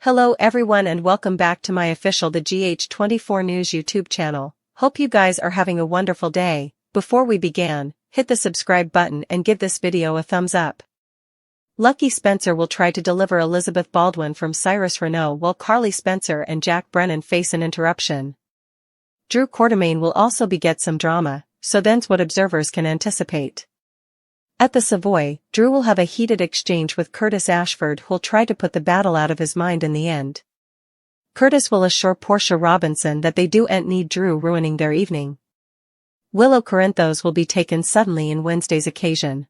Hello everyone and welcome back to my official The GH24 News YouTube channel. Hope you guys are having a wonderful day. Before we begin, hit the subscribe button and give this video a thumbs up. Lucky Spencer will try to deliver Elizabeth Baldwin from Cyrus Renault while Carly Spencer and Jack Brennan face an interruption. Drew Quartermaine will also beget some drama, so that's what observers can anticipate. At the Savoy, Drew will have a heated exchange with Curtis Ashford who'll try to put the battle out of his mind in the end. Curtis will assure Portia Robinson that they don't need Drew ruining their evening. Willow Corinthos will be taken suddenly in Wednesday's occasion.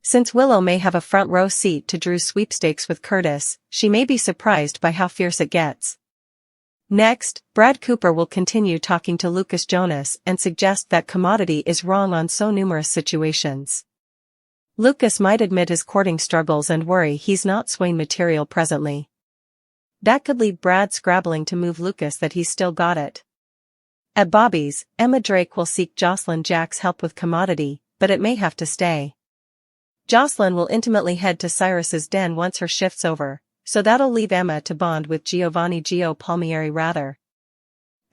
Since Willow may have a front row seat to Drew's sweepstakes with Curtis, she may be surprised by how fierce it gets. Next, Brad Cooper will continue talking to Lucas Jonas and suggest that Commodity is wrong on so numerous situations. Lucas might admit his courting struggles and worry he's not Swain material presently. That could leave Brad scrabbling to move Lucas that he's still got it. At Bobby's, Emma Drake will seek Jocelyn Jack's help with Commodity, but it may have to stay. Jocelyn will intimately head to Cyrus's den once her shift's over, so that'll leave Emma to bond with Giovanni Gio Palmieri rather.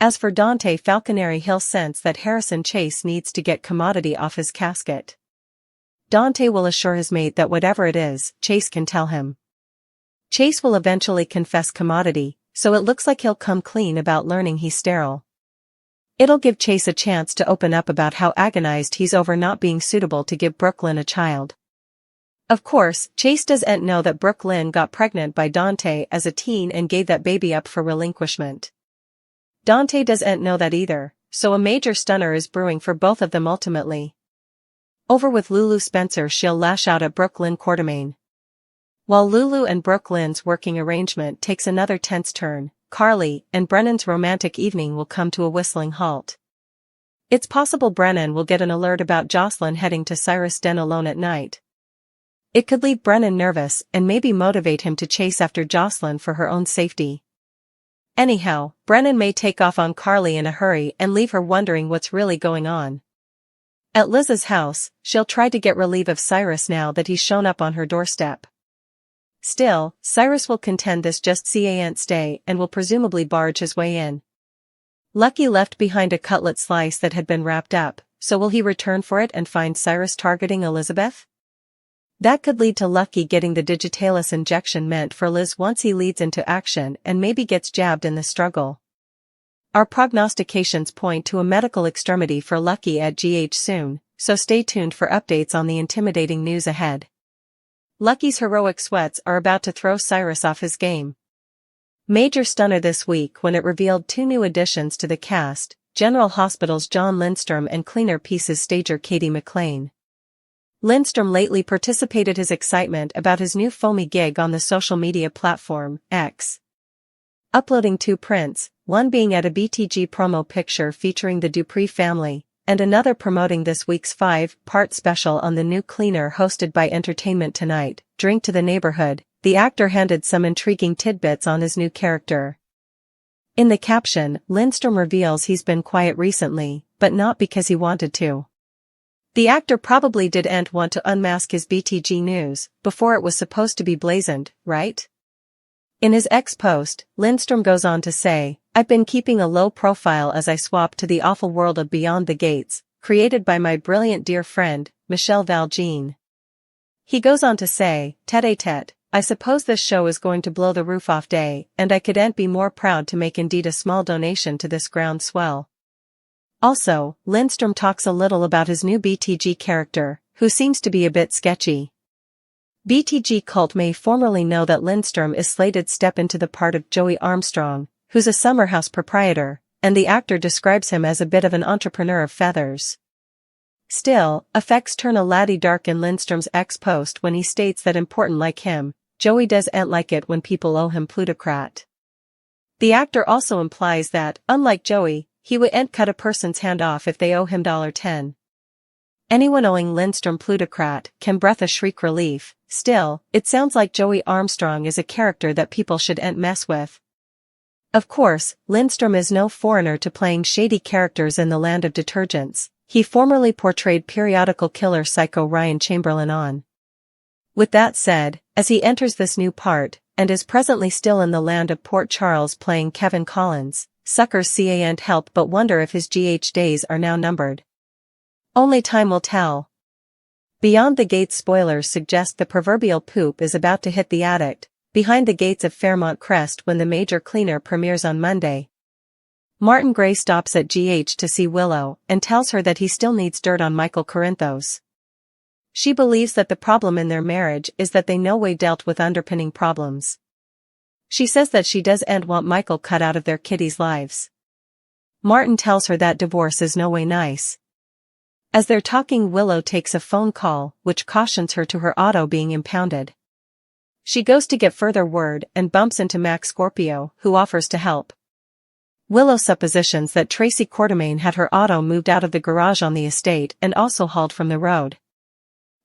As for Dante Falconeri, he'll sense that Harrison Chase needs to get Commodity off his casket. Dante will assure his mate that whatever it is, Chase can tell him. Chase will eventually confess Commodity, so it looks like he'll come clean about learning he's sterile. It'll give Chase a chance to open up about how agonized he's over not being suitable to give Brooklyn a child. Of course, Chase doesn't know that Brooklyn got pregnant by Dante as a teen and gave that baby up for relinquishment. Dante doesn't know that either, so a major stunner is brewing for both of them ultimately. Over with Lulu Spencer, she'll lash out at Brooklyn Quartermaine. While Lulu and Brooklyn's working arrangement takes another tense turn, Carly and Brennan's romantic evening will come to a whistling halt. It's possible Brennan will get an alert about Jocelyn heading to Cyrus' den alone at night. It could leave Brennan nervous and maybe motivate him to chase after Jocelyn for her own safety. Anyhow, Brennan may take off on Carly in a hurry and leave her wondering what's really going on. At Liz's house, she'll try to get relief of Cyrus now that he's shown up on her doorstep. Still, Cyrus will contend this just can't stay and will presumably barge his way in. Lucky left behind a cutlet slice that had been wrapped up, so will he return for it and find Cyrus targeting Elizabeth? That could lead to Lucky getting the digitalis injection meant for Liz once he leads into action and maybe gets jabbed in the struggle. Our prognostications point to a medical extremity for Lucky at GH soon, so stay tuned for updates on the intimidating news ahead. Lucky's heroic sweats are about to throw Cyrus off his game. Major stunner this week when it revealed two new additions to the cast, General Hospital's John Lindstrom and Cleaner Pieces stager Katie McLean. Lindstrom lately participated his excitement about his new foamy gig on the social media platform, X. Uploading two prints, one being at a BTG promo picture featuring the Dupree family, and another promoting this week's 5-part special on the new Cleaner hosted by Entertainment Tonight, Drink to the Neighborhood. The actor handed some intriguing tidbits on his new character. In the caption, Lindstrom reveals he's been quiet recently, but not because he wanted to. The actor probably didn't want to unmask his BTG news before it was supposed to be blazoned, right? In his X post, Lindstrom goes on to say, "I've been keeping a low profile as I swap to the awful world of Beyond the Gates, created by my brilliant dear friend, Michelle Valjean." He goes on to say, "Tete-a-tete, I suppose this show is going to blow the roof off day, and I couldn't be more proud to make indeed a small donation to this groundswell." Also, Lindstrom talks a little about his new BTG character, who seems to be a bit sketchy. BTG cult may formerly know that Lindstrom is slated to step into the part of Joey Armstrong, who's a summer house proprietor, and the actor describes him as a bit of an entrepreneur of feathers. Still, effects turn a laddie dark in Lindstrom's X post when he states that important like him, Joey doesn't like it when people owe him plutocrat. The actor also implies that, unlike Joey, he wouldn't cut a person's hand off if they owe him $10. Anyone owing Lindstrom plutocrat can breath a shriek relief. Still, it sounds like Joey Armstrong is a character that people shouldn't mess with. Of course, Lindstrom is no foreigner to playing shady characters in the land of detergents. He formerly portrayed periodical killer psycho Ryan Chamberlain on With that said, as he enters this new part, and is presently still in the land of Port Charles playing Kevin Collins, suckers can't help but wonder if his GH days are now numbered. Only time will tell. Beyond the Gates spoilers suggest the proverbial poop is about to hit the addict, behind the gates of Fairmont Crest when the Major Cleaner premieres on Monday. Martin Gray stops at GH to see Willow and tells her that he still needs dirt on Michael Corinthos. She believes that the problem in their marriage is that they no way dealt with underpinning problems. She says that she doesn't want Michael cut out of their kiddies' lives. Martin tells her that divorce is no way nice. As they're talking, Willow takes a phone call, which cautions her to her auto being impounded. She goes to get further word and bumps into Mac Scorpio, who offers to help. Willow suppositions that Tracy Quartermain had her auto moved out of the garage on the estate and also hauled from the road.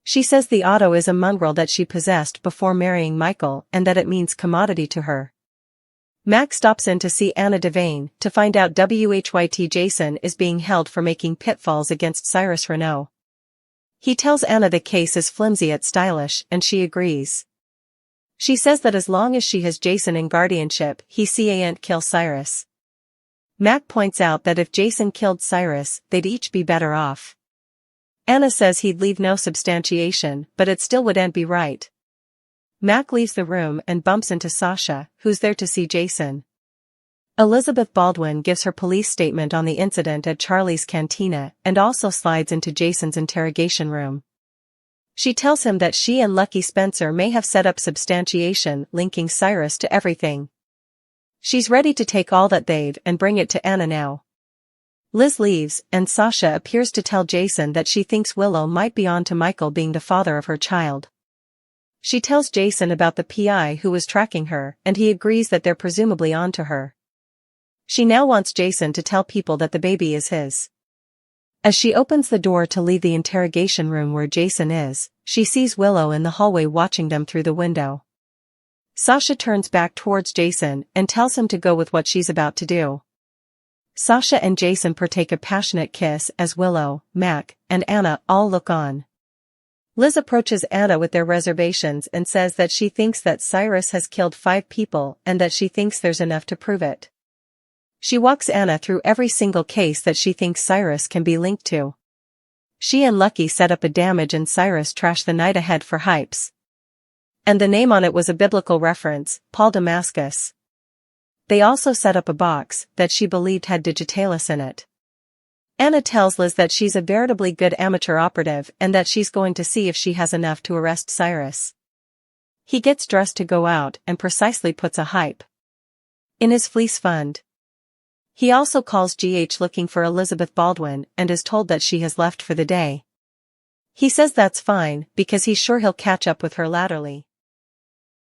She says the auto is a mongrel that she possessed before marrying Michael and that it means commodity to her. Mac stops in to see Anna Devane to find out WHYT Jason is being held for making pitfalls against Cyrus Renault. He tells Anna the case is flimsy yet stylish and she agrees. She says that as long as she has Jason in guardianship, he can't kill Cyrus. Mac points out that if Jason killed Cyrus, they'd each be better off. Anna says he'd leave no substantiation, but it still wouldn't be right. Mac leaves the room and bumps into Sasha, who's there to see Jason. Elizabeth Baldwin gives her police statement on the incident at Charlie's Cantina and also slides into Jason's interrogation room. She tells him that she and Lucky Spencer may have set up substantiation linking Cyrus to everything. She's ready to take all that they've and bring it to Anna now. Liz leaves, and Sasha appears to tell Jason that she thinks Willow might be on to Michael being the father of her child. She tells Jason about the PI who was tracking her, and he agrees that they're presumably on to her. She now wants Jason to tell people that the baby is his. As she opens the door to leave the interrogation room where Jason is, she sees Willow in the hallway watching them through the window. Sasha turns back towards Jason and tells him to go with what she's about to do. Sasha and Jason partake a passionate kiss as Willow, Mac, and Anna all look on. Liz approaches Anna with their reservations and says that she thinks that Cyrus has killed 5 people and that she thinks there's enough to prove it. She walks Anna through every single case that she thinks Cyrus can be linked to. She and Lucky set up a damage and Cyrus trashed the night ahead for hypes. And the name on it was a biblical reference, Paul Damascus. They also set up a box that she believed had digitalis in it. Anna tells Liz that she's a veritably good amateur operative and that she's going to see if she has enough to arrest Cyrus. He gets dressed to go out and precisely puts a hype in his fleece fund. He also calls GH looking for Elizabeth Baldwin and is told that she has left for the day. He says that's fine because he's sure he'll catch up with her latterly.